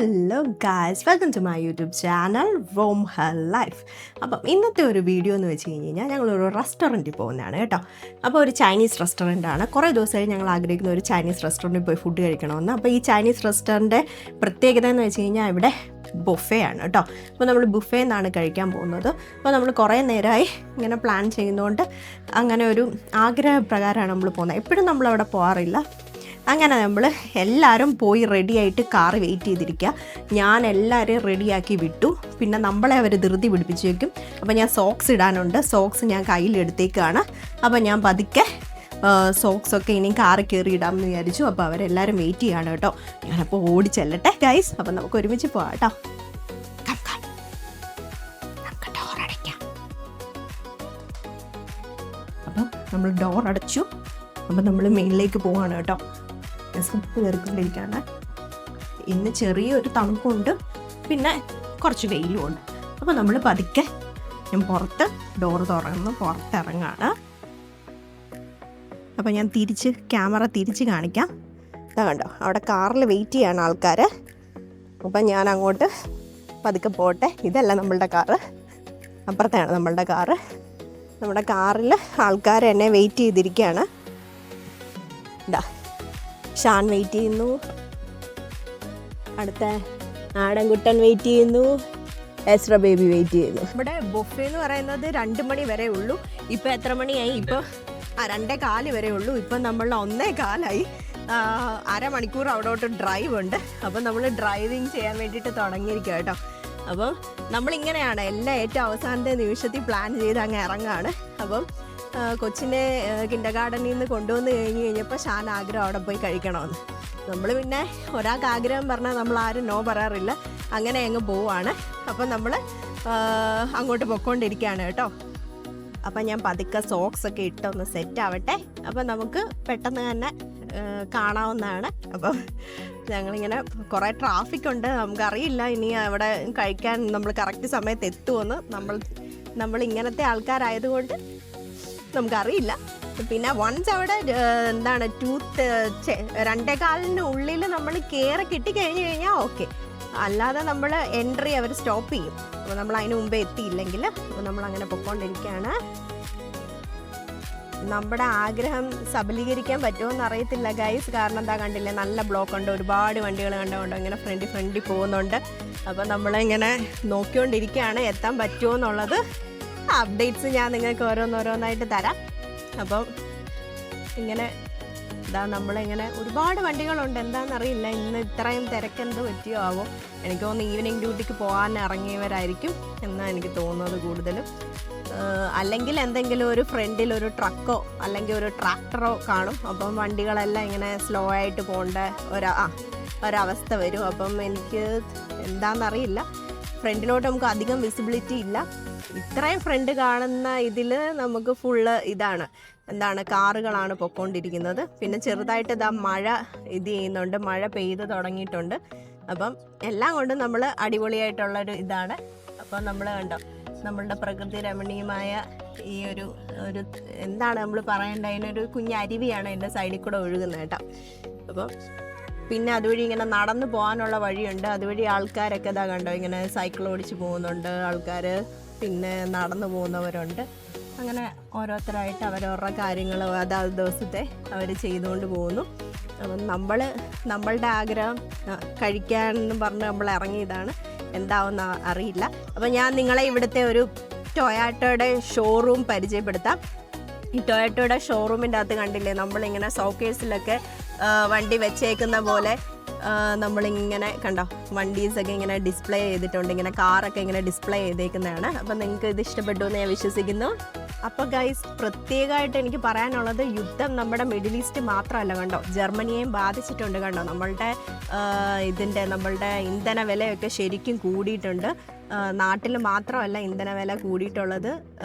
Hello guys, welcome to my YouTube channel roam her life. അപ്പം ഇന്നത്തെ ഒരു video എന്ന് വെച്ച് കഴിഞ്ഞാൽ ഞങ്ങളൊരു റെസ്റ്റോറൻറ്റിൽ പോകുന്നതാണ് കേട്ടോ. അപ്പോൾ ഒരു ചൈനീസ് റെസ്റ്റോറൻറ്റാണ്. കുറേ ദിവസമായി ഞങ്ങൾ ആഗ്രഹിക്കുന്ന ഒരു ചൈനീസ് റെസ്റ്റോറൻറ്റിൽ പോയി ഫുഡ് കഴിക്കണമെന്ന്. അപ്പോൾ ഈ ചൈനീസ് റെസ്റ്റോറൻറ്റിൻ്റെ പ്രത്യേകത എന്ന് വെച്ച് കഴിഞ്ഞാൽ ഇവിടെ ബുഫേ ആണ് കേട്ടോ. അപ്പോൾ നമ്മൾ ബുഫേ എന്നാണ് കഴിക്കാൻ പോകുന്നത്. അപ്പോൾ നമ്മൾ കുറേ നേരമായി ഇങ്ങനെ പ്ലാൻ ചെയ്യുന്നതുകൊണ്ട് അങ്ങനെ ഒരു ആഗ്രഹപ്രകാരമാണ് നമ്മൾ പോകുന്നത്. എപ്പോഴും നമ്മളവിടെ പോകാറില്ല. അങ്ങനെ നമ്മൾ എല്ലാവരും പോയി റെഡിയായിട്ട് കാറ് വെയിറ്റ് ചെയ്തിരിക്കുക. ഞാൻ എല്ലാവരെയും റെഡിയാക്കി വിട്ടു. പിന്നെ നമ്മളെ അവർ ധൃതി പിടിപ്പിച്ച് വയ്ക്കും. അപ്പോൾ ഞാൻ സോക്സ് ഇടാനുണ്ട്. സോക്സ് ഞാൻ കയ്യിലെടുത്തേക്കാണ്. അപ്പോൾ ഞാൻ പതുക്കെ സോക്സൊക്കെ ഇനി കാറ് കയറി ഇടാമെന്ന് വിചാരിച്ചു. അപ്പോൾ അവരെല്ലാവരും വെയിറ്റ് ചെയ്യാണ് കേട്ടോ. ഞാനപ്പോൾ ഓടി ചെല്ലട്ടെ ഗൈസ്. അപ്പം നമുക്ക് ഒരുമിച്ച് പോവാം കേട്ടോ. അപ്പം നമ്മൾ ഡോർ അടച്ചു. അപ്പം നമ്മൾ മെയിനിലേക്ക് പോവാണ് കേട്ടോ. സ്ലിപ്പ് കയറിക്കൊണ്ടിരിക്കുകയാണ്. ഇന്ന് ചെറിയൊരു തണുപ്പുണ്ട്, പിന്നെ കുറച്ച് വെയിലും ഉണ്ട്. അപ്പോൾ നമ്മൾ പതുക്കെ ഞാൻ പുറത്ത് ഡോറ് തുറന്ന് പുറത്തിറങ്ങാണ്. അപ്പോൾ ഞാൻ ക്യാമറ തിരിച്ച് കാണിക്കാം. ഇതാ കണ്ടോ, അവിടെ കാറിൽ വെയിറ്റ് ചെയ്യാണ് ആൾക്കാർ. അപ്പം ഞാൻ അങ്ങോട്ട് പതുക്കെ പോട്ടെ. ഇതല്ല നമ്മളുടെ കാറ്, അപ്പുറത്താണ് നമ്മളുടെ കാറ്. നമ്മുടെ കാറിൽ ആൾക്കാർ എന്നെ വെയിറ്റ് ചെയ്തിരിക്കുകയാണ്. ഇതാ ഷാൻ വെയിറ്റ് ചെയ്യുന്നു, അടുത്ത ആടൻകുട്ടൻ വെയിറ്റ് ചെയ്യുന്നു, എസ്ര ബേബി വെയിറ്റ് ചെയ്യുന്നു. ഇവിടെ ബുഫേ എന്ന് പറയുന്നത് 2 മണി വരെ ഉള്ളൂ. ഇപ്പോൾ എത്ര മണിയായി? ഇപ്പോൾ 2:15 വരെ ഉള്ളൂ. ഇപ്പം നമ്മൾ 1:15. അരമണിക്കൂർ അവിടോട്ട് ഡ്രൈവ് ഉണ്ട്. അപ്പം നമ്മൾ ഡ്രൈവിങ് ചെയ്യാൻ വേണ്ടിയിട്ട് തുടങ്ങിയിരിക്കുക കേട്ടോ. അപ്പം നമ്മളിങ്ങനെയാണ് എല്ലാം ഏറ്റവും അവസാനത്തെ നിമിഷത്തിൽ പ്ലാൻ ചെയ്ത് അങ്ങ് ഇറങ്ങാണ്. അപ്പം കൊച്ചിനെ കിൻഡർഗാർട്ടനിൽ നിന്ന് കൊണ്ടുവന്ന് കഴിഞ്ഞപ്പോൾ ഷാൻ ആഗ്രഹം അവിടെ പോയി കഴിക്കണമെന്ന്. നമ്മൾ പിന്നെ ഒരാൾക്ക് ആഗ്രഹം പറഞ്ഞാൽ നമ്മൾ ആരും നോ പറയാറില്ല. അങ്ങനെ അങ്ങ് പോവാണ്. അപ്പം നമ്മൾ അങ്ങോട്ട് പൊയ്ക്കൊണ്ടിരിക്കുകയാണ് കേട്ടോ. അപ്പം ഞാൻ പതുക്കെ സോക്സൊക്കെ ഇട്ടൊന്ന് സെറ്റ് ആവട്ടെ. അപ്പം നമുക്ക് പെട്ടെന്ന് തന്നെ കാണാവുന്നതാണ്. അപ്പം ഞങ്ങളിങ്ങനെ കുറേ ട്രാഫിക് ഉണ്ട്. നമുക്കറിയില്ല ഇനി അവിടെ കഴിക്കാൻ നമ്മൾ കറക്റ്റ് സമയത്ത് എത്തുമെന്ന്. നമ്മൾ ഇങ്ങനത്തെ ആൾക്കാരായതുകൊണ്ട് നമുക്കറിയില്ല. പിന്നെ വൺസ് അവിടെ 2:15 ഉള്ളിൽ നമ്മൾ കയറി കിട്ടിക്കഴിഞ്ഞ് കഴിഞ്ഞാൽ ഓക്കെ. അല്ലാതെ നമ്മൾ എൻട്രി അവർ സ്റ്റോപ്പ് ചെയ്യും. അപ്പോൾ നമ്മൾ അതിന് മുമ്പേ എത്തിയില്ലെങ്കിൽ നമ്മളങ്ങനെ പൊയ്ക്കൊണ്ടിരിക്കുകയാണ്. നമ്മുടെ ആഗ്രഹം സബലീകരിക്കാൻ പറ്റുമോയെന്ന് അറിയത്തില്ല ഗൈസ്. കാരണം എന്താ കണ്ടില്ലേ, നല്ല ബ്ലോക്ക് ഉണ്ട്, ഒരുപാട് വണ്ടികൾ കണ്ടുകൊണ്ടോ ഇങ്ങനെ ഫ്രണ്ടിൽ പോകുന്നുണ്ട്. അപ്പോൾ നമ്മളിങ്ങനെ നോക്കിക്കൊണ്ടിരിക്കുകയാണ് എത്താൻ പറ്റുമോ എന്നുള്ളത്. അപ്ഡേറ്റ്സ് ഞാൻ നിങ്ങൾക്ക് ഓരോന്നോരോന്നായിട്ട് തരാം. അപ്പം ഇങ്ങനെ നമ്മളിങ്ങനെ ഒരുപാട് വണ്ടികളുണ്ട്. എന്താണെന്നറിയില്ല, ഇന്ന് ഇത്രയും തിരക്കെന്ത് പറ്റിയോ ആവോ. എനിക്ക് തോന്നുന്നു ഈവനിങ് ഡ്യൂട്ടിക്ക് പോകാൻ ഇറങ്ങിയവരായിരിക്കും എന്നാണ് എനിക്ക് തോന്നുന്നത് കൂടുതലും. അല്ലെങ്കിൽ എന്തെങ്കിലും ഒരു ഫ്രണ്ടിൽ ഒരു ട്രക്കോ അല്ലെങ്കിൽ ഒരു ട്രാക്ടറോ കാണും. അപ്പം വണ്ടികളെല്ലാം ഇങ്ങനെ സ്ലോ ആയിട്ട് പോകേണ്ട ഒരവസ്ഥ വരും. അപ്പം എനിക്ക് എന്താണെന്നറിയില്ല, ഫ്രണ്ടിലോട്ട് നമുക്ക് അധികം വിസിബിലിറ്റി ഇല്ല. ഇത്രയും ഫ്രണ്ട് കാണുന്ന ഇതിൽ നമുക്ക് ഫുള്ള് കാറുകളാണ് പൊയ്ക്കൊണ്ടിരിക്കുന്നത്. പിന്നെ ചെറുതായിട്ട് മഴ ചെയ്യുന്നുണ്ട്, മഴ പെയ്ത് തുടങ്ങിയിട്ടുണ്ട്. അപ്പം എല്ലാം കൊണ്ടും നമ്മൾ അടിപൊളിയായിട്ടുള്ളൊരു ഇതാണ്. അപ്പം നമ്മൾ കണ്ടോ, നമ്മളുടെ പ്രകൃതി രമണീയമായ ഈ ഒരു നമ്മൾ പറയേണ്ടത്, അതിനൊരു കുഞ്ഞരുവിയാണ് അതിൻ്റെ സൈഡിൽ കൂടെ ഒഴുകുന്നത് കേട്ടോ. അപ്പം പിന്നെ അതുവഴി ഇങ്ങനെ നടന്നു പോകാനുള്ള വഴിയുണ്ട്. അതുവഴി ആൾക്കാരൊക്കെ കണ്ടോ ഇങ്ങനെ സൈക്കിൾ ഓടിച്ച് പോകുന്നുണ്ട് ആൾക്കാർ, പിന്നെ നടന്നു പോകുന്നവരുണ്ട്. അങ്ങനെ ഓരോരുത്തരായിട്ട് അവരവരുടെ കാര്യങ്ങൾ അതാത് ദിവസത്തെ അവർ ചെയ്തുകൊണ്ട് പോകുന്നു. അപ്പം നമ്മളുടെ ആഗ്രഹം കഴിക്കാനെന്ന് പറഞ്ഞ് നമ്മൾ ഇറങ്ങിയതാണ്. എന്താവുന്ന അറിയില്ല. അപ്പം ഞാൻ നിങ്ങളെ ഇവിടുത്തെ ഒരു ടൊയാറ്റോയുടെ ഷോറൂം പരിചയപ്പെടുത്താം. ഈ ടൊയാറ്റോയുടെ ഷോറൂമിൻ്റെ അകത്ത് കണ്ടില്ലേ, നമ്മളിങ്ങനെ ഷോക്കേഴ്സിലൊക്കെ വണ്ടി വെച്ചേക്കുന്ന പോലെ നമ്മളിങ്ങനെ കണ്ടോ വണ്ടീസൊക്കെ ഇങ്ങനെ ഡിസ്പ്ലേ ചെയ്തിട്ടുണ്ട്. ഇങ്ങനെ കാറൊക്കെ ഇങ്ങനെ ഡിസ്പ്ലേ ചെയ്തേക്കുന്നതാണ്. അപ്പം നിങ്ങൾക്ക് ഇത് ഇഷ്ടപ്പെട്ടു എന്ന് ഞാൻ വിശ്വസിക്കുന്നു. അപ്പോൾ ഗൈസ്, പ്രത്യേകമായിട്ട് എനിക്ക് പറയാനുള്ളത്, യുദ്ധം നമ്മുടെ മിഡിൽ ഈസ്റ്റ് മാത്രമല്ല കണ്ടോ, ജർമ്മനിയെയും ബാധിച്ചിട്ടുണ്ട് കണ്ടോ. നമ്മളുടെ ഇന്ധന വിലയൊക്കെ ശരിക്കും കൂടിയിട്ടുണ്ട്. നാട്ടിൽ മാത്രമല്ല ഇന്ധന വില കൂടിയിട്ടുള്ളത്,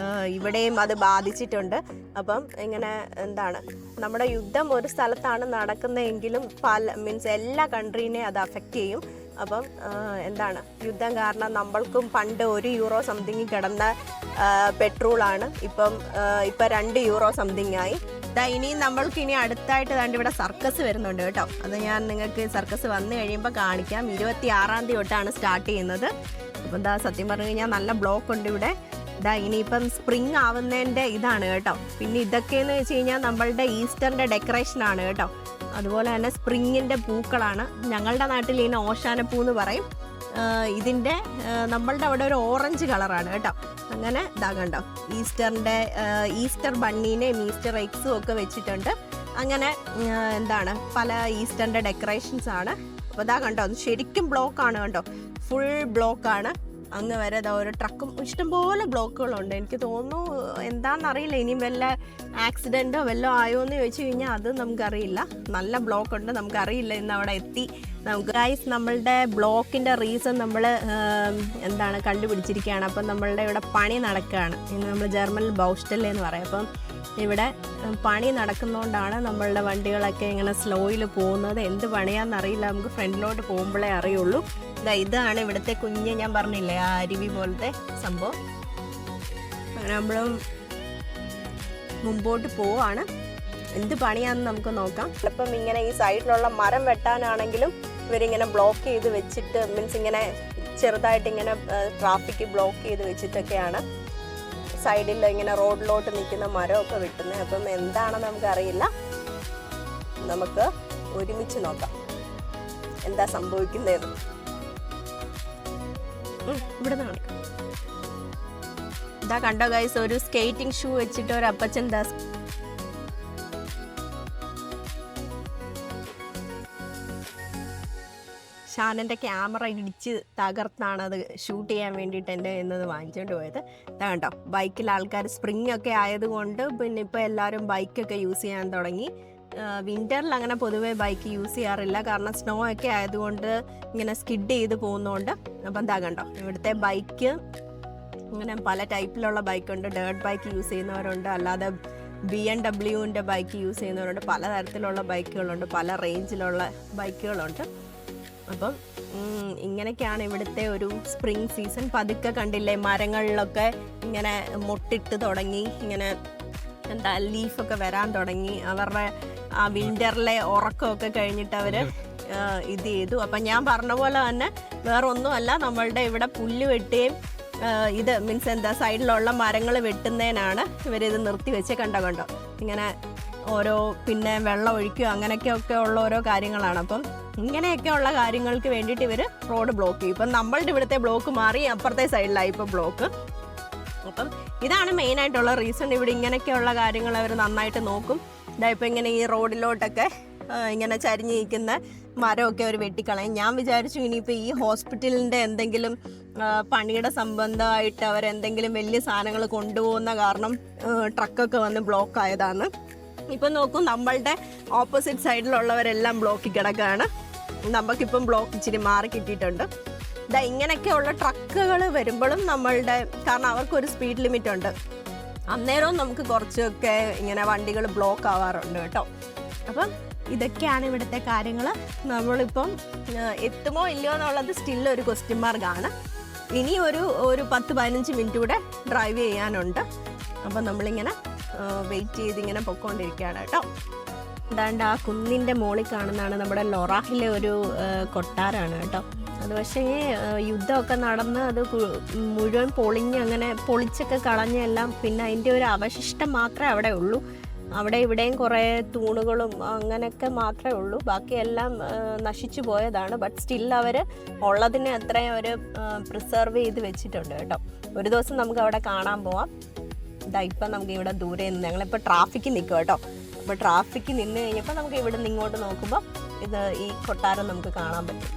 ഇവിടെയും അത് ബാധിച്ചിട്ടുണ്ട്. അപ്പം ഇങ്ങനെ നമ്മുടെ യുദ്ധം ഒരു സ്ഥലത്താണ് നടക്കുന്നതെങ്കിലും എല്ലാ കൺട്രീനെയും അത് അഫക്റ്റ് ചെയ്യും. അപ്പം യുദ്ധം കാരണം നമ്മൾക്കും പണ്ട് €1 സംതിങ് കിടന്ന പെട്രോളാണ് ഇപ്പം €2 സംതിങ് ആയി. ഇനി നമ്മൾക്ക് ഇനി അടുത്തായിട്ട് ദാണ്ട് ഇവിടെ സർക്കസ് വരുന്നുണ്ട് കേട്ടോ. അത് ഞാൻ നിങ്ങൾക്ക് സർക്കസ് വന്നു കഴിയുമ്പോൾ കാണിക്കാം. 26-ാം തീയതി തൊട്ടാണ് സ്റ്റാർട്ട് ചെയ്യുന്നത്. അപ്പം എന്താ സത്യം പറഞ്ഞു കഴിഞ്ഞാൽ നല്ല ബ്ലോക്ക് ഉണ്ട് ഇവിടെ. ഇനിയിപ്പം സ്പ്രിങ് ആവുന്നതിൻ്റെ ഇതാണ് കേട്ടോ. പിന്നെ ഇതൊക്കെയെന്ന് വെച്ച് കഴിഞ്ഞാൽ നമ്മളുടെ ഈസ്റ്ററിൻ്റെ ഡെക്കറേഷനാണ് കേട്ടോ. അതുപോലെ തന്നെ സ്പ്രിങ്ങിൻ്റെ പൂക്കളാണ്. ഞങ്ങളുടെ നാട്ടിൽ ഇതിനെ ഓശാനപ്പൂ എന്ന് പറയും. ഇതിൻ്റെ നമ്മളുടെ അവിടെ ഒരു ഓറഞ്ച് കളറാണ് കേട്ടോ. അങ്ങനെ കണ്ടോ ഈസ്റ്റർ ബണ്ണീനെയും ഈസ്റ്റർ എഗ്സും ഒക്കെ വെച്ചിട്ടുണ്ട്. അങ്ങനെ പല ഈസ്റ്ററിൻ്റെ ഡെക്കറേഷൻസ് ആണ്. അപ്പോൾ കണ്ടോ ശരിക്കും ബ്ലോക്കാണ് കേട്ടോ, ഫുൾ ബ്ലോക്കാണ്. അങ്ങ് വരെ ഒരു ട്രക്കും ഇഷ്ടംപോലെ ബ്ലോക്കുകളുണ്ട്. എനിക്ക് തോന്നുന്നു എന്താണെന്നറിയില്ല, ഇനിയും വല്ല ആക്സിഡൻറ്റോ വല്ലതും ആയോ എന്ന് ചോദിച്ചു കഴിഞ്ഞാൽ അത് നമുക്കറിയില്ല. നല്ല ബ്ലോക്ക് ഉണ്ട്, നമുക്കറിയില്ല ഇന്ന് അവിടെ എത്തി. നമുക്ക് ഗൈസ് നമ്മളുടെ ബ്ലോക്കിൻ്റെ റീസൺ നമ്മൾ കണ്ടുപിടിച്ചിരിക്കുകയാണ്. അപ്പം നമ്മളുടെ ഇവിടെ പണി നടക്കുകയാണ്. ഇന്ന് നമ്മൾ ജർമ്മനിൽ ബൗസ്റ്റല്ലേ എന്ന് പറയും. അപ്പം ഇവിടെ പണി നടക്കുന്നതുകൊണ്ടാണ് നമ്മളുടെ വണ്ടികളൊക്കെ ഇങ്ങനെ സ്ലോയിൽ പോകുന്നത്. എന്ത് പണിയാണെന്നറിയില്ല, നമുക്ക് ഫ്രണ്ടിലോട്ട് പോകുമ്പോഴേ അറിയുള്ളൂ. ഇതാണ് ഇവിടുത്തെ കുഞ്ഞ്, ഞാൻ പറഞ്ഞില്ലേ ആ അരുവി പോലത്തെ സംഭവം. അങ്ങനെ നമ്മളും മുമ്പോട്ട് പോവാണ്. എന്ത് പണിയാണെന്ന് നമുക്ക് നോക്കാം. ചിലപ്പം ഇങ്ങനെ ഈ സൈഡിലുള്ള മരം വെട്ടാനാണെങ്കിലും ഇവരിങ്ങനെ ബ്ലോക്ക് ചെയ്ത് വെച്ചിട്ട്, മീൻസ് ഇങ്ങനെ ചെറുതായിട്ട് ഇങ്ങനെ ട്രാഫിക് ബ്ലോക്ക് ചെയ്ത് വെച്ചിട്ടൊക്കെയാണ് സൈഡിൽ ഇങ്ങനെ റോഡിലോട്ട് നിൽക്കുന്ന മരമൊക്കെ വെട്ടുന്നത്. അപ്പം എന്താണെന്ന് നമുക്കറിയില്ല. നമുക്ക് ഒരുമിച്ച് നോക്കാം എന്താ സംഭവിക്കുന്നതെന്ന്. ഇവിടെ കണ്ടോ ഗൈസ്, ഒരു സ്കേറ്റിംഗ് ഷൂ വെച്ചിട്ട് ഒരു അപ്പച്ചൻ ഷാനൻ്റെ ക്യാമറ ഇടിച്ച് തകർത്താണ് അത് ഷൂട്ട് ചെയ്യാൻ വേണ്ടിയിട്ട് എൻ്റെ എന്നത് വാങ്ങിച്ചുകൊണ്ട് പോയത്. കണ്ടോ ബൈക്കിൽ ആൾക്കാർ സ്പ്രിങ് ഒക്കെ ആയതുകൊണ്ട് പിന്നെ ഇപ്പോൾ എല്ലാവരും ബൈക്കൊക്കെ യൂസ് ചെയ്യാൻ തുടങ്ങി. വിൻ്ററിൽ അങ്ങനെ പൊതുവേ ബൈക്ക് യൂസ് ചെയ്യാറില്ല, കാരണം സ്നോ ഒക്കെ ആയതുകൊണ്ട് ഇങ്ങനെ സ്കിഡ് ചെയ്ത് പോകുന്നതുകൊണ്ട്. അപ്പം കണ്ടോ ഇവിടുത്തെ ബൈക്ക് ഇങ്ങനെ പല ടൈപ്പിലുള്ള ബൈക്കുണ്ട്. ഡേർട്ട് ബൈക്ക് യൂസ് ചെയ്യുന്നവരുണ്ട്, അല്ലാതെ BMW ബൈക്ക് യൂസ് ചെയ്യുന്നവരുണ്ട്, പലതരത്തിലുള്ള ബൈക്കുകളുണ്ട്, പല റേഞ്ചിലുള്ള ബൈക്കുകളുണ്ട്. അപ്പം ഇങ്ങനെയൊക്കെയാണ് ഇവിടുത്തെ ഒരു സ്പ്രിങ് സീസൺ. പതുക്കെ കണ്ടില്ലേ മരങ്ങളിലൊക്കെ ഇങ്ങനെ മൊട്ടിട്ട് തുടങ്ങി, ഇങ്ങനെ ലീഫൊക്കെ വരാൻ തുടങ്ങി. അവരുടെ ആ വിൻ്ററിലെ ഉറക്കമൊക്കെ കഴിഞ്ഞിട്ട് അവർ ഇത് ചെയ്തു. അപ്പം ഞാൻ പറഞ്ഞ പോലെ തന്നെ വേറൊന്നുമല്ല, നമ്മളുടെ ഇവിടെ പുല്ല് വെട്ടുകയും ഇത് മീൻസ് സൈഡിലുള്ള മരങ്ങൾ വെട്ടുന്നതിനാണ് ഇവരിത് നിർത്തി വെച്ച്. കണ്ടോ ഇങ്ങനെ ഓരോ പിന്നെ വെള്ളം ഒഴിക്കുക അങ്ങനെയൊക്കെ ഉള്ള ഓരോ കാര്യങ്ങളാണ്. അപ്പം ഇങ്ങനെയൊക്കെയുള്ള കാര്യങ്ങൾക്ക് വേണ്ടിയിട്ട് ഇവർ റോഡ് ബ്ലോക്ക് ചെയ്യും. ഇപ്പം നമ്മളുടെ ഇവിടുത്തെ ബ്ലോക്ക് മാറി അപ്പുറത്തെ സൈഡിലായി ഇപ്പോൾ ബ്ലോക്ക്. അപ്പം ഇതാണ് മെയിനായിട്ടുള്ള റീസൺ. ഇവിടെ ഇങ്ങനെയൊക്കെയുള്ള കാര്യങ്ങൾ അവർ നന്നായിട്ട് നോക്കും. ഇപ്പം ഇങ്ങനെ ഈ റോഡിലോട്ടൊക്കെ ഇങ്ങനെ ചരിഞ്ഞ് നിൽക്കുന്ന മരമൊക്കെ അവർ വെട്ടിക്കളയും. ഞാൻ വിചാരിച്ചു ഇനിയിപ്പോൾ ഈ ഹോസ്പിറ്റലിൻ്റെ എന്തെങ്കിലും പണിയുടെ സംബന്ധമായിട്ട് അവരെന്തെങ്കിലും വലിയ സാധനങ്ങൾ കൊണ്ടുപോകുന്ന കാരണം ട്രക്കൊക്കെ വന്ന് ബ്ലോക്ക് ആയതാണ്. ഇപ്പം നോക്കും നമ്മളുടെ ഓപ്പോസിറ്റ് സൈഡിലുള്ളവരെല്ലാം ബ്ലോക്കിൽ കിടക്കുകയാണ്. നമുക്കിപ്പം ബ്ലോക്ക് ഇച്ചിരി മാറി കിട്ടിയിട്ടുണ്ട്. ഇങ്ങനെയൊക്കെയുള്ള ട്രക്കുകൾ വരുമ്പോഴും നമ്മളുടെ, കാരണം അവർക്കൊരു സ്പീഡ് ലിമിറ്റ് ഉണ്ട്, അന്നേരവും നമുക്ക് കുറച്ചൊക്കെ ഇങ്ങനെ വണ്ടികൾ ബ്ലോക്ക് ആവാറുണ്ട് കേട്ടോ. അപ്പം ഇതൊക്കെയാണ് ഇവിടുത്തെ കാര്യങ്ങൾ. നമ്മളിപ്പം എത്തുമോ ഇല്ലയോ എന്നുള്ളത് സ്റ്റിൽ ഒരു ക്വസ്റ്റ്യൻ മാർക്കാണ്. ഇനി ഒരു 10-15 മിനിറ്റ് കൂടെ ഡ്രൈവ് ചെയ്യാനുണ്ട്. അപ്പം നമ്മളിങ്ങനെ വെയിറ്റ് ചെയ്ത് ഇങ്ങനെ പൊയ്ക്കൊണ്ടിരിക്കുകയാണ് കേട്ടോ. അതാണ്ട് ആ കുന്നിൻ്റെ മുകളിൽ കാണുന്നതാണ് നമ്മുടെ ലൊറാഹിലെ ഒരു കൊട്ടാരമാണ് കേട്ടോ. അത് പക്ഷേ യുദ്ധമൊക്കെ നടന്ന് അത് മുഴുവൻ പൊളിഞ്ഞ് അങ്ങനെ പൊളിച്ചൊക്കെ കളഞ്ഞെല്ലാം, പിന്നെ അതിൻ്റെ ഒരു അവശിഷ്ടം മാത്രമേ അവിടെ ഉള്ളൂ. അവിടെ ഇവിടെയും കുറേ തൂണുകളും അങ്ങനെയൊക്കെ മാത്രമേ ഉള്ളൂ, ബാക്കിയെല്ലാം നശിച്ചു പോയതാണ്. ബട്ട് സ്റ്റിൽ അവർ ഉള്ളതിനെ അത്രയും അവർ പ്രിസർവ് ചെയ്ത് വെച്ചിട്ടുണ്ട് കേട്ടോ. ഒരു ദിവസം നമുക്ക് അവിടെ കാണാൻ പോവാം. ഇപ്പം നമുക്ക് ഇവിടെ ദൂരെ നിന്ന് ഞങ്ങളിപ്പോൾ ട്രാഫിക്ക് നിൽക്കും കേട്ടോ. അപ്പോൾ ട്രാഫിക്ക് നിന്ന് കഴിഞ്ഞപ്പോൾ നമുക്ക് ഇവിടെ നിന്ന് ഇങ്ങോട്ട് നോക്കുമ്പോൾ ഈ കൊട്ടാരം നമുക്ക് കാണാൻ പറ്റും.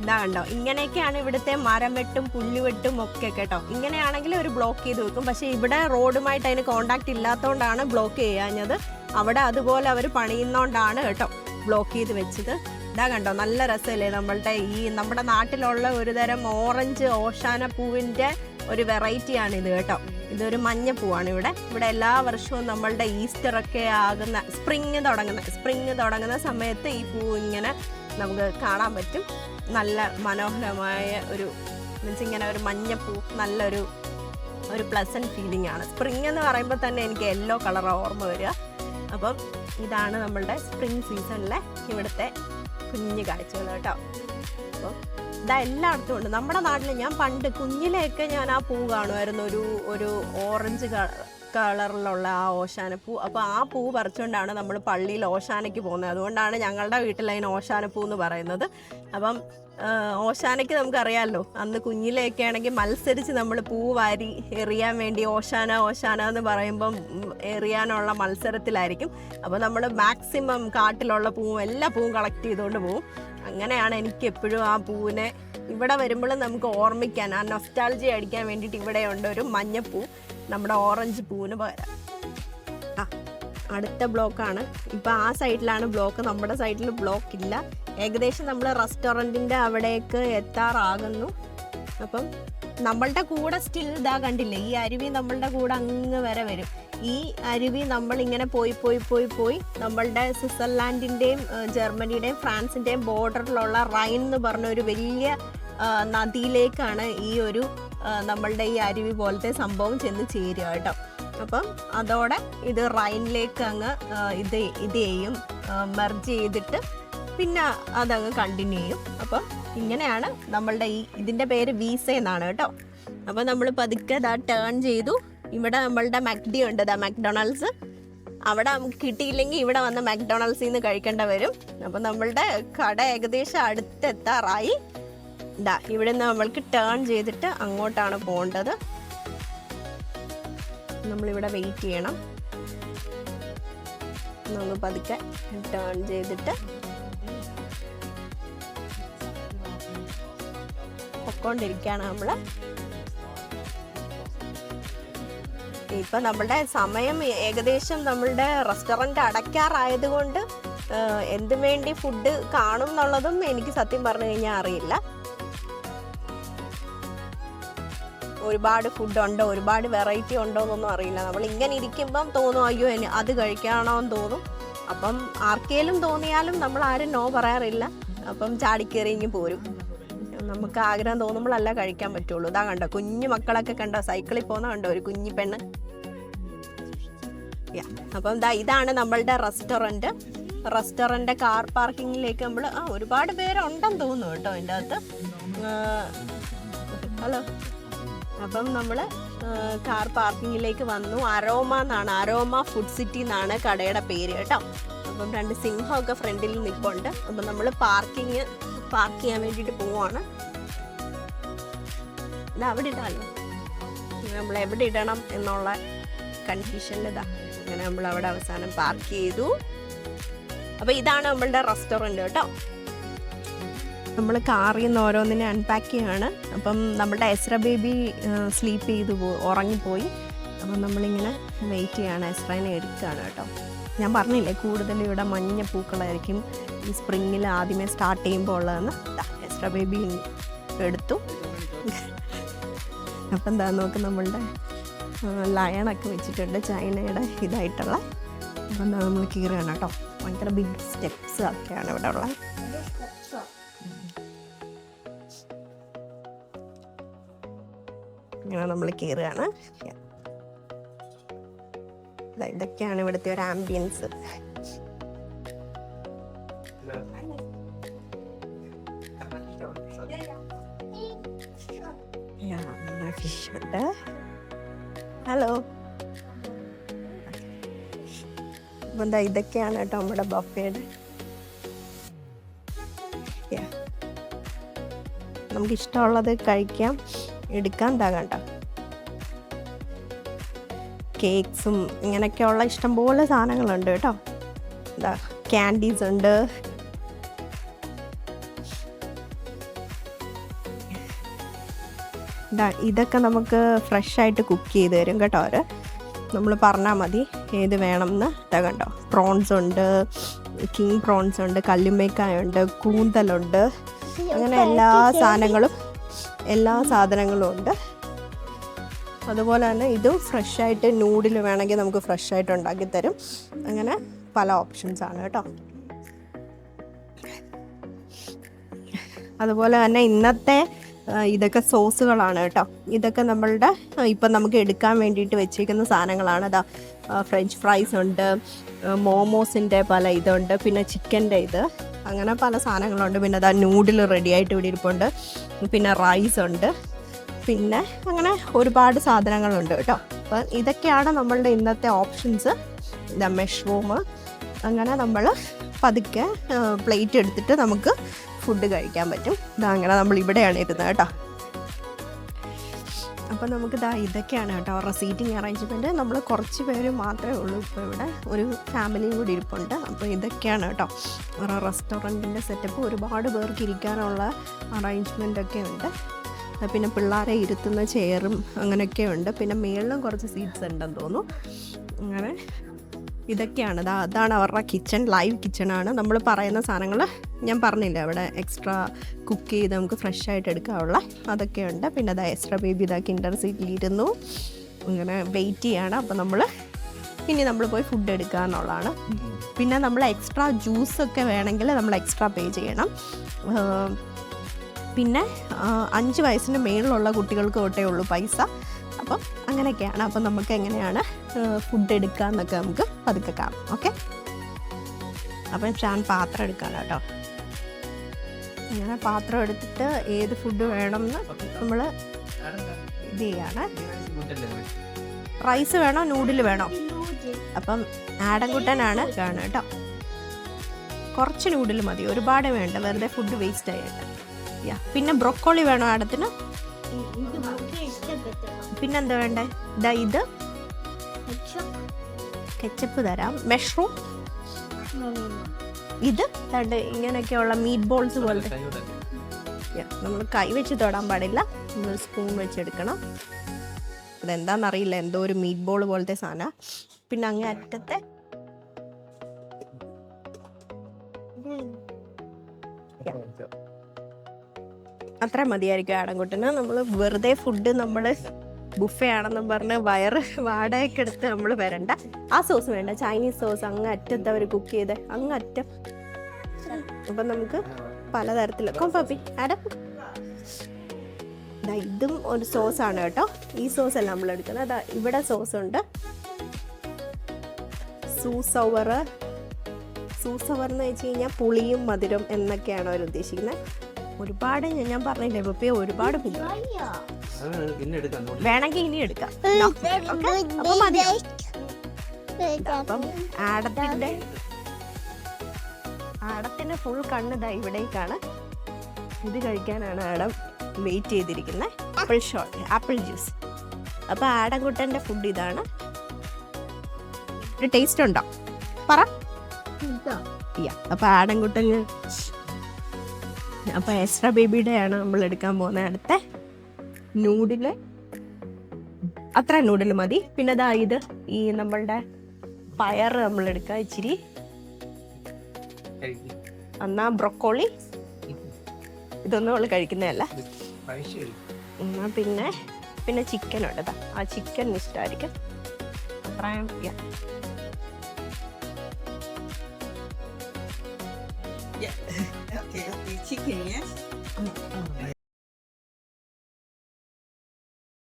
കണ്ടോ ഇങ്ങനെയൊക്കെയാണ് ഇവിടുത്തെ മരം വെട്ടും പുല്ലുവെട്ടും ഒക്കെ കേട്ടോ. ഇങ്ങനെയാണെങ്കിൽ ഒരു ബ്ലോക്ക് ചെയ്ത് വെക്കും. പക്ഷേ ഇവിടെ റോഡുമായിട്ട് അതിന് കോണ്ടാക്ട് ഇല്ലാത്തതുകൊണ്ടാണ് ബ്ലോക്ക് ചെയ്യാഞ്ഞത്. അവിടെ അതുപോലെ അവർ പണിയുന്നതുകൊണ്ടാണ് കേട്ടോ ബ്ലോക്ക് ചെയ്ത് വെച്ചത്. കണ്ടോ നല്ല രസമല്ലേ നമ്മുടെ നാട്ടിലുള്ള ഒരു തരം ഓറഞ്ച് ഓശാന പൂവിൻ്റെ ഒരു വെറൈറ്റിയാണിത് കേട്ടോ. ഇതൊരു മഞ്ഞപ്പൂവാണ്. ഇവിടെ എല്ലാ വർഷവും നമ്മളുടെ ഈസ്റ്ററൊക്കെ ആകുന്ന സ്പ്രിങ് തുടങ്ങുന്ന സമയത്ത് ഈ പൂ ഇങ്ങനെ നമുക്ക് കാണാൻ പറ്റും. നല്ല മനോഹരമായ ഒരു മീൻസ് ഇങ്ങനെ ഒരു മഞ്ഞപ്പൂ, നല്ലൊരു ഒരു പ്ലസൻറ്റ് ഫീലിംഗ് ആണ്. സ്പ്രിംഗ് എന്ന് പറയുമ്പോൾ തന്നെ എനിക്ക് യെല്ലോ കളറാണ് ഓർമ്മ വരിക. അപ്പം ഇതാണ് നമ്മളുടെ സ്പ്രിംഗ് സീസണിലെ ഇവിടുത്തെ കുഞ്ഞു കാഴ്ചകൾ കേട്ടോ. അപ്പോൾ ഇതാ എല്ലായിടത്തും ഉണ്ട്. നമ്മുടെ നാട്ടിൽ ഞാൻ പണ്ട് കുഞ്ഞിലെയൊക്കെ ഞാൻ ആ പൂ കാണുമായിരുന്നു, ഒരു ഓറഞ്ച് കളറിലുള്ള ആ ഓശാനപ്പൂ. അപ്പോൾ ആ പൂ പറിച്ചുകൊണ്ടാണ് നമ്മൾ പള്ളിയിൽ ഓശാനയ്ക്ക് പോകുന്നത്. അതുകൊണ്ടാണ് ഞങ്ങളുടെ വീട്ടിൽ അതിന് ഓശാനപ്പൂ എന്ന് പറയുന്നത്. അപ്പം ഓശാനയ്ക്ക് നമുക്കറിയാമല്ലോ, അന്ന് കുഞ്ഞിലെയൊക്കെ ആണെങ്കിൽ മത്സരിച്ച് നമ്മൾ പൂ വാരി എറിയാൻ വേണ്ടി ഓശാന എന്ന് പറയുമ്പം എറിയാനുള്ള മത്സരത്തിലായിരിക്കും. അപ്പോൾ നമ്മൾ മാക്സിമം കാട്ടിലുള്ള പൂവും എല്ലാ പൂവും കളക്ട് ചെയ്തുകൊണ്ട് പോവും. അങ്ങനെയാണ് എനിക്ക് എപ്പോഴും ആ പൂവിനെ ഇവിടെ വരുമ്പോഴും നമുക്ക് ഓർമ്മിക്കാൻ, ആ നൊസ്റ്റാൾജി അടിക്കാൻ വേണ്ടിയിട്ട് ഇവിടെയുണ്ട് ഒരു മഞ്ഞപ്പൂ, നമ്മുടെ ഓറഞ്ച് പൂവിന് പകരം. അടുത്ത ബ്ലോക്കാണ്. ഇപ്പം ആ സൈഡിലാണ് ബ്ലോക്ക്, നമ്മുടെ സൈഡിൽ ബ്ലോക്ക് ഇല്ല. ഏകദേശം നമ്മൾ റെസ്റ്റോറൻറ്റിൻ്റെ അവിടേക്ക് എത്താറാകുന്നു. അപ്പം നമ്മളുടെ കൂടെ സ്റ്റിൽ ഇതാ കണ്ടില്ലേ, ഈ അരുവി നമ്മളുടെ കൂടെ അങ്ങ് വരെ വരും. ഈ അരുവി നമ്മളിങ്ങനെ പോയി നമ്മളുടെ സ്വിറ്റ്സർലാൻഡിൻ്റെയും ജർമ്മനിയുടെയും ഫ്രാൻസിൻ്റെയും ബോർഡറിലുള്ള റൈൻ എന്ന് പറഞ്ഞ ഒരു വലിയ നദിയിലേക്കാണ് ഈ ഒരു നമ്മളുടെ ഈ അരുവി പോലത്തെ സംഭവം ചെന്ന് ചേരുക കേട്ടോ. അപ്പം അതോടെ ഇത് റൈനിലേക്ക് അങ്ങ് ഇത് ചെയ്യും, മെർജ് ചെയ്തിട്ട് പിന്നെ അതങ്ങ് കണ്ടിന്യൂ ചെയ്യും. അപ്പം ഇങ്ങനെയാണ് നമ്മളുടെ ഇതിൻ്റെ പേര് വീസ എന്നാണ് കേട്ടോ. അപ്പം നമ്മൾ പതുക്കെ ടേൺ ചെയ്തു. ഇവിടെ നമ്മളുടെ മക്ഡി ഉണ്ട്, മക്ഡൊണാൾഡ്സ്. അവിടെ നമുക്ക് കിട്ടിയില്ലെങ്കിൽ ഇവിടെ വന്ന് മക്ഡൊണാൾഡ്സിൽ നിന്ന് കഴിക്കേണ്ട വരും. അപ്പം നമ്മളുടെ കട ഏകദേശം അടുത്തെത്താറായി. ഇവിടെ നിന്ന് നമ്മൾക്ക് ടേൺ ചെയ്തിട്ട് അങ്ങോട്ടാണ് പോകേണ്ടത്. നമ്മളിവിടെ വെയിറ്റ് ചെയ്യണം. നമുക്ക് പതുക്കെ ടേൺ ചെയ്തിട്ട് പൊക്കോണ്ടിരിക്കുകയാണ് നമ്മൾ. ഇപ്പം നമ്മളുടെ സമയം ഏകദേശം നമ്മളുടെ റെസ്റ്റോറൻറ്റ് അടയ്ക്കാറായത് കൊണ്ട് എന്ത് വേണ്ടി ഫുഡ് കാണും എന്നുള്ളതും എനിക്ക് സത്യം പറഞ്ഞു കഴിഞ്ഞാൽ അറിയില്ല. ഒരുപാട് ഫുഡുണ്ടോ, ഒരുപാട് വെറൈറ്റി ഉണ്ടോ എന്നൊന്നും അറിയില്ല. നമ്മൾ ഇങ്ങനെ ഇരിക്കുമ്പം തോന്നും അയ്യോ അത് കഴിക്കണോ എന്ന് തോന്നും. അപ്പം ആർക്കേലും തോന്നിയാലും നമ്മൾ ആരും നോ പറയാറില്ല. അപ്പം ചാടിക്കേറി ഇങ്ങ് പോരും. നമുക്ക് ആഗ്രഹം തോന്നുമ്പോഴല്ല കഴിക്കാൻ പറ്റുള്ളൂ. ഇതാ കണ്ടോ, കുഞ്ഞു മക്കളൊക്കെ കണ്ടോ, സൈക്കിളിൽ പോകുന്ന കണ്ടോ, ഒരു കുഞ്ഞി പെണ്ണ്. അപ്പം ഇതാണ് നമ്മളുടെ റെസ്റ്റോറൻറ്റ് കാർ പാർക്കിങ്ങിലേക്ക് നമ്മൾ ഒരുപാട് പേരുണ്ടെന്ന് തോന്നുന്നു കേട്ടോ ഇതിൻ്റെ അകത്ത്. ഹലോ. അപ്പം നമ്മൾ കാർ പാർക്കിങ്ങിലേക്ക് വന്നു. അരോമ എന്നാണ്, അരോമ ഫുഡ് സിറ്റി എന്നാണ് കടയുടെ പേര് കേട്ടോ. അപ്പം 2 സിംഹമൊക്കെ ഫ്രണ്ടിൽ നിൽപ്പുണ്ട്. അപ്പം നമ്മൾ പാർക്ക് ചെയ്യാൻ വേണ്ടിയിട്ട് പോവാണ്. അവിടെ ഇടാമല്ലോ, നമ്മൾ എവിടെ ഇടണം എന്നുള്ള കൺഫ്യൂഷനിൽ അങ്ങനെ നമ്മൾ അവിടെ അവസാനം പാർക്ക് ചെയ്തു. അപ്പോൾ ഇതാണ് നമ്മളുടെ റെസ്റ്റോറൻറ്റ് കേട്ടോ. നമ്മൾ കാറിൽ നിന്ന് ഓരോന്നിനെ അൺപാക്ക് ചെയ്യുകയാണ്. അപ്പം നമ്മുടെ എസ്ര ബേബി സ്ലീപ്പ് ചെയ്തു ഉറങ്ങിപ്പോയി. അപ്പം നമ്മളിങ്ങനെ വെയിറ്റ് ചെയ്യാണ്, എസ്രേനെ എടുക്കുകയാണ് കേട്ടോ. ഞാൻ പറഞ്ഞില്ലേ കൂടുതലും ഇവിടെ മഞ്ഞ പൂക്കളായിരിക്കും ഈ സ്പ്രിങ്ങിൽ ആദ്യമേ സ്റ്റാർട്ട് ചെയ്യുമ്പോൾ ഉള്ളതെന്ന്. എസ്ര ബേബി എടുത്തു. അപ്പം നോക്ക്, നമ്മളുടെ ലയണൊക്കെ വെച്ചിട്ടുണ്ട്, ചൈനയുടെ ഇതായിട്ടുള്ള. അപ്പം നമ്മൾ കീറുകയാണ് കേട്ടോ. ഭയങ്കര ബിഗ് സ്റ്റെപ്സ് ഒക്കെയാണ് ഇവിടെ ഉള്ളത്. ഇങ്ങനെ നമ്മൾ കയറുകയാണ്. ഇതൊക്കെയാണ് ഇവിടുത്തെ ഒരു ആംബിയൻസ്. ഹലോ. അപ്പം ഇതൊക്കെയാണ് കേട്ടോ നമ്മുടെ ബഫേയുടെ. നമുക്കിഷ്ടമുള്ളത് കഴിക്കാം, എടുക്കാൻ കണ്ട കേക്ക്സും ഇങ്ങനെയൊക്കെയുള്ള ഇഷ്ടംപോലെ സാധനങ്ങളുണ്ട് കേട്ടോ. ക്യാൻഡീസ് ഉണ്ട്. ഇതൊക്കെ നമുക്ക് ഫ്രഷായിട്ട് കുക്ക് ചെയ്ത് തരും കേട്ടോ അവർ. നമ്മൾ പറഞ്ഞാൽ മതി ഏത് വേണമെന്ന്. കണ്ടോ, പ്രോൺസ് ഉണ്ട്, കിങ് പ്രോൺസ് ഉണ്ട്, കല്ലുമ്മേക്കായ ഉണ്ട്, കൂന്തലുണ്ട്, അങ്ങനെ എല്ലാ സാധനങ്ങളും ഉണ്ട്. അതുപോലെ തന്നെ ഇതും ഫ്രഷായിട്ട് നൂഡിൽ വേണമെങ്കിൽ നമുക്ക് ഫ്രഷായിട്ട് ഉണ്ടാക്കി തരും. അങ്ങനെ പല ഓപ്ഷൻസാണ് കേട്ടോ. അതുപോലെ തന്നെ ഇന്നത്തെ ഇതൊക്കെ സോസുകളാണ് കേട്ടോ. ഇതൊക്കെ നമ്മളുടെ ഇപ്പം നമുക്ക് എടുക്കാൻ വേണ്ടിയിട്ട് വെച്ചിരിക്കുന്ന സാധനങ്ങളാണ്. അതാ ഫ്രഞ്ച് ഫ്രൈസ് ഉണ്ട്, മോമോസിൻ്റെ പല ഇതുണ്ട്, പിന്നെ ചിക്കൻ്റെ ഇത്, അങ്ങനെ പല സാധനങ്ങളുണ്ട്. പിന്നെ അതാ നൂഡിൽ റെഡി ആയിട്ട് ഇവിടെ ഇരിപ്പുണ്ട്, പിന്നെ റൈസ് ഉണ്ട്, പിന്നെ അങ്ങനെ ഒരുപാട് സാധനങ്ങളുണ്ട് കേട്ടോ. അപ്പം ഇതൊക്കെയാണ് നമ്മളുടെ ഇന്നത്തെ ഓപ്ഷൻസ്. ഇതാ മഷ്റൂം. അങ്ങനെ നമ്മൾ പതുക്കെ പ്ലേറ്റ് എടുത്തിട്ട് നമുക്ക് ഫുഡ് കഴിക്കാൻ പറ്റും. ഇതാ അങ്ങനെ നമ്മൾ ഇവിടെയാണ് ഇരുന്നത് കേട്ടോ. അപ്പം നമുക്ക് ഇതൊക്കെയാണ് കേട്ടോ അവരുടെ സീറ്റിംഗ് അറേഞ്ച്മെൻറ്റ്. നമ്മൾ കുറച്ച് പേര് മാത്രമേ ഉള്ളൂ ഇപ്പോൾ ഇവിടെ, ഒരു ഫാമിലിയും കൂടി ഇരിപ്പുണ്ട്. അപ്പോൾ ഇതൊക്കെയാണ് കേട്ടോ അവരുടെ റെസ്റ്റോറൻറ്റിൻ്റെ സെറ്റപ്പ്. ഒരുപാട് പേർക്ക് ഇരിക്കാനുള്ള അറേഞ്ച്മെൻ്റ് ഉണ്ട്. പിന്നെ പിള്ളേരെ ഇരുത്തുന്ന ചെയറും അങ്ങനെയൊക്കെ ഉണ്ട്. പിന്നെ മേളിലും കുറച്ച് സീറ്റ്സ് ഉണ്ടെന്ന് തോന്നുന്നു. അങ്ങനെ ഇതൊക്കെയാണ്. അതാണ് അവരുടെ കിച്ചൺ, ലൈവ് കിച്ചണാണ്. നമ്മൾ പറയുന്ന സാധനങ്ങൾ ഞാൻ പറഞ്ഞില്ല, അവിടെ എക്സ്ട്രാ കുക്ക് ചെയ്ത് നമുക്ക് ഫ്രഷ് ആയിട്ട് എടുക്കാനുള്ള അതൊക്കെയുണ്ട്. പിന്നെ എക്സ്ട്രാ ബേബി കിൻഡർ സീറ്റിലിരുന്നു അങ്ങനെ വെയിറ്റ് ചെയ്യാണ്. അപ്പോൾ ഇനി നമ്മൾ പോയി ഫുഡ് എടുക്കുക എന്നുള്ളതാണ്. പിന്നെ നമ്മൾ എക്സ്ട്രാ ജ്യൂസൊക്കെ വേണമെങ്കിൽ നമ്മൾ എക്സ്ട്രാ പേ ചെയ്യണം. പിന്നെ 5 വയസ്സിന് മേളിലുള്ള കുട്ടികൾക്ക് തൊട്ടേ ഉള്ളൂ പൈസ. അപ്പം അങ്ങനെയൊക്കെയാണ്. അപ്പം നമുക്ക് എങ്ങനെയാണ് ഫുഡ് എടുക്കുക എന്നൊക്കെ നമുക്ക് പതുക്കെ കാണാം. ഓക്കെ, അപ്പം ഞാൻ പാത്രം എടുക്കാം കേട്ടോ. ഇങ്ങനെ പാത്രം എടുത്തിട്ട് ഏത് ഫുഡ് വേണമെന്ന് നമ്മൾ ഇത് ചെയ്യാണ്. റൈസ് വേണോ നൂഡിൽ വേണോ? അപ്പം ആടൻകുട്ടനാണ് കാണുക കേട്ടോ. കുറച്ച് നൂഡിൽ മതി, ഒരുപാട് വേണ്ട, വെറുതെ ഫുഡ് വേസ്റ്റ് ആയിട്ട്. പിന്നെ ബ്രൊക്കോളി വേണോ ആടത്തിന്? പിന്നെന്താ വേണ്ടേ? ഇത് കെച്ചപ്പ് തരാം. മഷ്റൂം, ഇത് ഇങ്ങനെയൊക്കെയുള്ള മീറ്റ് ബോൾസ് പോലത്തെ. നമ്മൾ കൈ വെച്ച് തൊടാൻ പാടില്ല, നമ്മൾ സ്പൂൺ വെച്ചെടുക്കണം. അതെന്താണെന്നറിയില്ല, എന്തോ ഒരു മീറ്റ് ബോൾ പോലത്തെ സാധനം. പിന്നെ അങ്ങേ അറ്റത്തെ അത്ര മതിയായിരിക്കും ആടൻകുട്ടന്. നമ്മൾ വെറുതെ ഫുഡ് നമ്മൾ ബുഫേ ആണെന്നും പറഞ്ഞ് വയറ് വാടകയ്ക്ക് എടുത്ത് നമ്മൾ വരണ്ട. ആ സോസ് വേണ്ട, ചൈനീസ് സോസ് അങ്ങ് അറ്റത്ത് അവർ കുക്ക് ചെയ്ത് അങ്ങ് അറ്റം. അപ്പം നമുക്ക് പലതരത്തിലൊക്കെ പപ്പി ഇതും ഒരു സോസാണ് കേട്ടോ. ഈ സോസ് അല്ല നമ്മൾ എടുക്കുന്നത്. ഇവിടെ സോസ് ഉണ്ട്, സൂസവർ എന്ന് വെച്ച് കഴിഞ്ഞാൽ പുളിയും മധുരം എന്നൊക്കെയാണ് അവർ ഉദ്ദേശിക്കുന്നത്. ഒരുപാട് ഞാൻ പറഞ്ഞില്ലേ പപ്പി, ഒരുപാട് വേണമെങ്കിൽ ഇനി എടുക്കാം. അപ്പം ആടത്തിന്റെ ഫുൾ കണ്ണ് ഇവിടേക്കാണ്. ഇത് കഴിക്കാനാണ് ആടം വെയിറ്റ് ചെയ്തിരിക്കുന്നത്. Apple juice. അപ്പൊ ആടൻകുട്ടന്റെ ഫുഡ് ഇതാണ്. ഒരു ടേസ്റ്റ് ഉണ്ടോ പറ? അപ്പൊ ആടൻകുട്ടന്, അപ്പൊ എക്സ്ട്രാ ബേബിയുടെയാണ് നമ്മൾ എടുക്കാൻ പോകുന്നത്. അടുത്ത നൂഡില്, അത്ര നൂഡിൽ മതി. പിന്നെ ഇത് ഈ നമ്മളുടെ പയർ നമ്മൾ എടുക്കാം ഇച്ചിരി. എന്നാ ബ്രൊക്കോളി, ഇതൊന്നും നമ്മൾ കഴിക്കുന്നതല്ല. എന്നാ പിന്നെ ചിക്കൻ ഉണ്ട്. ആ ചിക്കൻ ഇഷ്ടമായിരിക്കും. അത്രയും Yeah. Okay, chicken, yes?